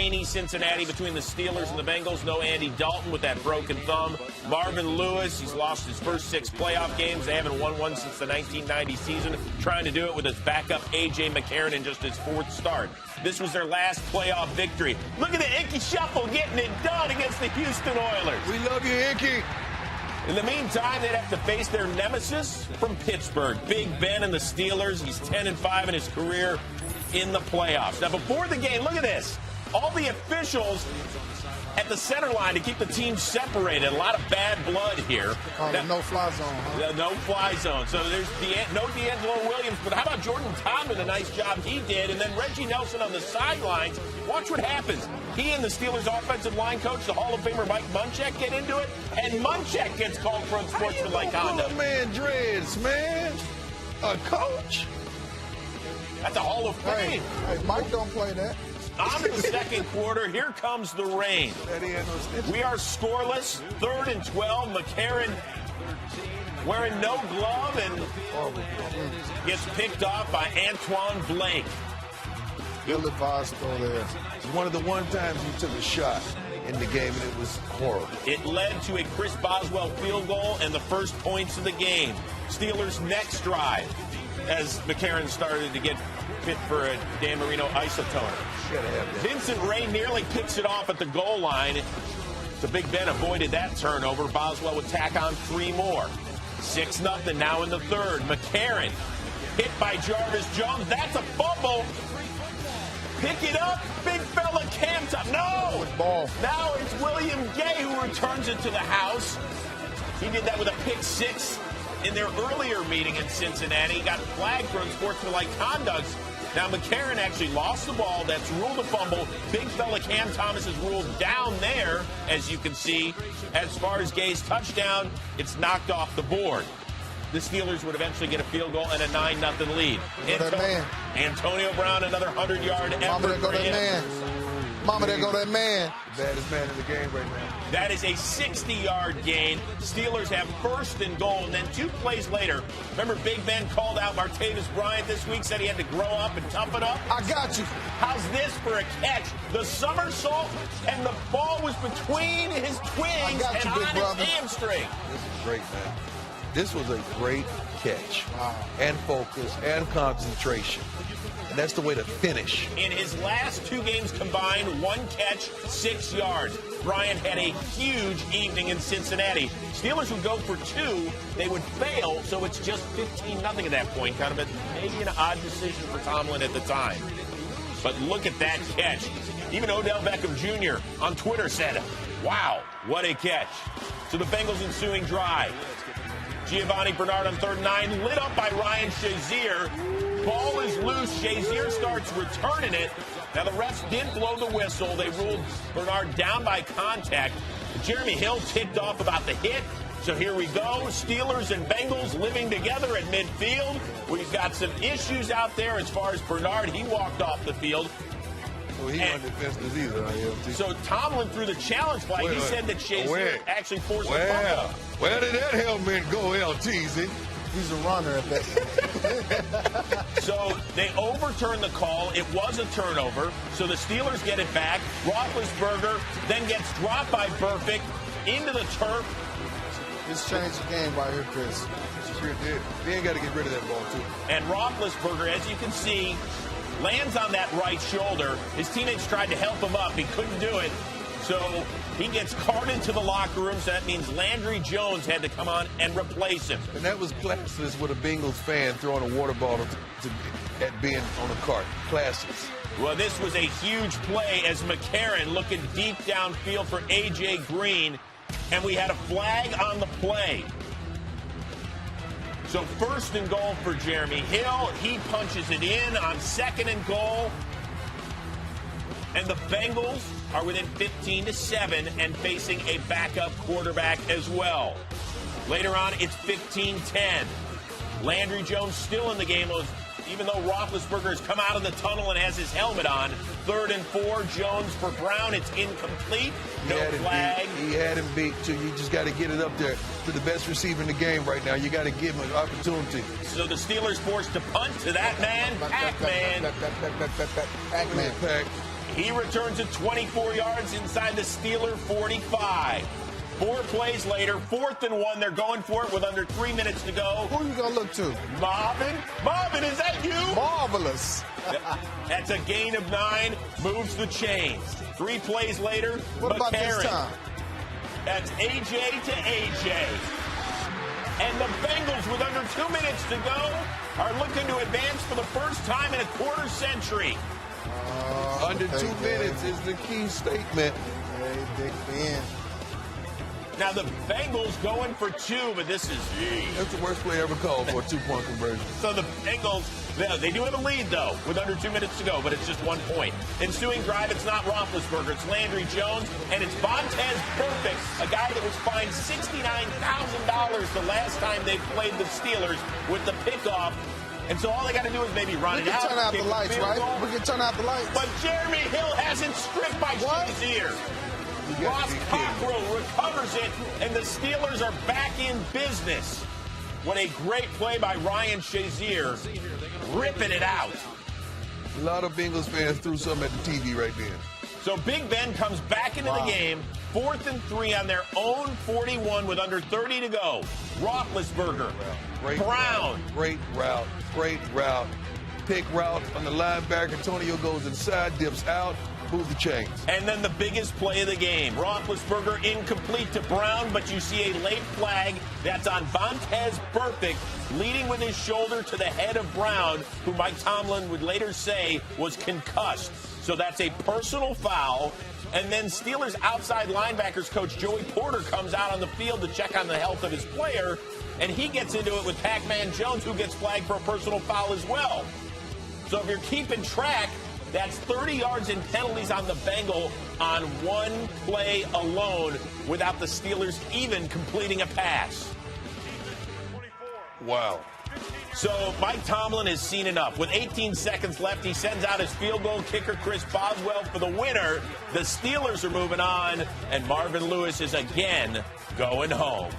rainy Cincinnati between the Steelers and the Bengals. No Andy Dalton with that broken thumb. Marvin Lewis, he's lost his first 6 playoff games. They haven't won one since the 1990 season. Trying to do it with his backup A.J. McCarron in just his 4th start. This was their last playoff victory. Look at the Inky Shuffle getting it done against the Houston Oilers. We love you, Inky. In the meantime, they'd have to face their nemesis from Pittsburgh, Big Ben and the Steelers. He's 10-5 in his career in the playoffs. Now, before the game, look at this. All the officials at the center line to keep the team separated. A lot of bad blood here. No-fly zone, huh? No-fly zone. So there's no D'Angelo Williams. But how about Jordan Tomlin? A nice job he did. And then Reggie Nelson on the sidelines. Watch what happens. He and the Steelers offensive line coach, the Hall of Famer Mike Munchak, get into it. And Munchak gets called for unsportsmanlike conduct. Man, dreads, man. A coach? That's a Hall of Fame. Hey, Mike don't play that. On to the second quarter. Here comes the rain. We are scoreless. 3rd and 12. McCarron wearing no glove and gets picked off by Antoine Blake. Bill advised throw there. One of the times he took a shot in the game, and it was horrible. It led to a Chris Boswell field goal and the first points of the game. Steelers' next drive as McCarron started to get fit for a Dan Marino isotoner. Vincent Ray nearly kicks it off at the goal line. The Big Ben avoided that turnover. Boswell would tack on 3 more. 6-0 now in the 3rd. McCarron hit by Jarvis Jones. That's a fumble. Pick it up. Big fella Cam's up. No! Ball. Now it's William Gay who returns it to the house. He did that with a pick 6 in their earlier meeting in Cincinnati. He got flagged for unsportsmanlike conduct. Now, McCarron actually lost the ball. That's ruled a fumble. Big fella Cam Thomas is ruled down there, as you can see. As far as Gay's touchdown, it's knocked off the board. The Steelers would eventually get a field goal and a 9-0 lead. Antonio Brown, another 100-yard effort for him. Mama, there go that man. Baddest man in the game right now. That is a 60-yard gain. Steelers have 1st and goal, and then 2 plays later. Remember, Big Ben called out Martavis Bryant this week, said he had to grow up and toughen up? I got you. How's this for a catch? The somersault, and the ball was between his twins and on his hamstring. This is great, man. This was a great catch. Wow. And focus and concentration. And that's the way to finish. In his last 2 games combined, 1 catch, 6 yards. Bryant had a huge evening in Cincinnati. Steelers would go for 2. They would fail, so it's just 15-0 at that point. Kind of maybe an odd decision for Tomlin at the time. But look at that catch. Even Odell Beckham Jr. on Twitter said, wow, what a catch. So the Bengals' ensuing drive. Giovanni Bernard on 3rd and 9, lit up by Ryan Shazier. Ball is loose. Shazier starts returning it. Now, the refs did blow the whistle. They ruled Bernard down by contact. Jeremy Hill ticked off about the hit. So here we go. Steelers and Bengals living together at midfield. We've got some issues out there as far as Bernard. He walked off the field. Well, he wasn't defenseless either. So Tomlin threw the challenge flag. He said that Shazier actually forced the fumble. Where did that helmet go, LTZ? He's a runner at that. So they overturned the call. It was a turnover. So the Steelers get it back. Roethlisberger then gets dropped by Burfict into the turf. This changed the game right here, Chris. Sure did. They ain't got to get rid of that ball, too. And Roethlisberger, as you can see, lands on that right shoulder. His teammates tried to help him up. He couldn't do it. So he gets carted to the locker room. So that means Landry Jones had to come on and replace him. And that was classless with a Bengals fan throwing a water bottle at Ben on a cart. Classless. Well, this was a huge play as McCarron looking deep downfield for A.J. Green. And we had a flag on the play. So 1st and goal for Jeremy Hill. He punches it in on 2nd and goal. And the Bengals are within 15-7 and facing a backup quarterback as well. Later on, it's 15-10. Landry Jones still in the game, even though Roethlisberger has come out of the tunnel and has his helmet on. 3rd and 4, Jones for Brown. It's incomplete. No flag. He had him beat, too. You just got to get it up there to the best receiver in the game right now. You got to give him an opportunity. So the Steelers forced to punt to that man, Pac-Man. Pac-Man. He returns it 24 yards inside the Steeler 45. 4 plays later, 4th and 1. They're going for it with under 3 minutes to go. Who you going to look to? Marvin? Marvin, is that you? Marvelous. That's a gain of 9. Moves the chains. 3 plays later, What about this time? That's AJ to AJ. And the Bengals, with under 2 minutes to go, are looking to advance for the first time in a quarter century. Under 2 minutes is the key statement. Hey, Big Ben. Now the Bengals going for 2, but this is... That's the worst play ever called for a 2-point conversion. So the Bengals, they do have a lead, though, with under 2 minutes to go, but it's just 1 point. Ensuing drive, it's not Roethlisberger, it's Landry Jones, and it's Vontez Perfect, a guy that was fined $69,000 the last time they played the Steelers with the pickoff. And so all they got to do is maybe run it out. We can turn out the lights, right? Goal. We can turn out the lights. But Jeremy Hill has it stripped by Shazier. Ross Cockrell recovers it, and the Steelers are back in business. What a great play by Ryan Shazier, ripping it out. A lot of Bengals fans threw something at the TV right then. So Big Ben comes back into the game, 4th and 3 on their own 41 with under 30 to go. Roethlisberger, Brown. Great route. Pick route on the linebacker. Antonio goes inside, dips out, move the chains. And then the biggest play of the game. Roethlisberger incomplete to Brown, but you see a late flag. That's on Vontez Perfect, leading with his shoulder to the head of Brown, who Mike Tomlin would later say was concussed. So that's a personal foul. And then Steelers outside linebackers coach Joey Porter comes out on the field to check on the health of his player, and he gets into it with Pac-Man Jones, who gets flagged for a personal foul as well. So if you're keeping track, that's 30 yards in penalties on the Bengal on 1 play alone without the Steelers even completing a pass. Wow. So Mike Tomlin has seen enough. With 18 seconds left, he sends out his field goal kicker, Chris Boswell, for the winner. The Steelers are moving on, and Marvin Lewis is again going home.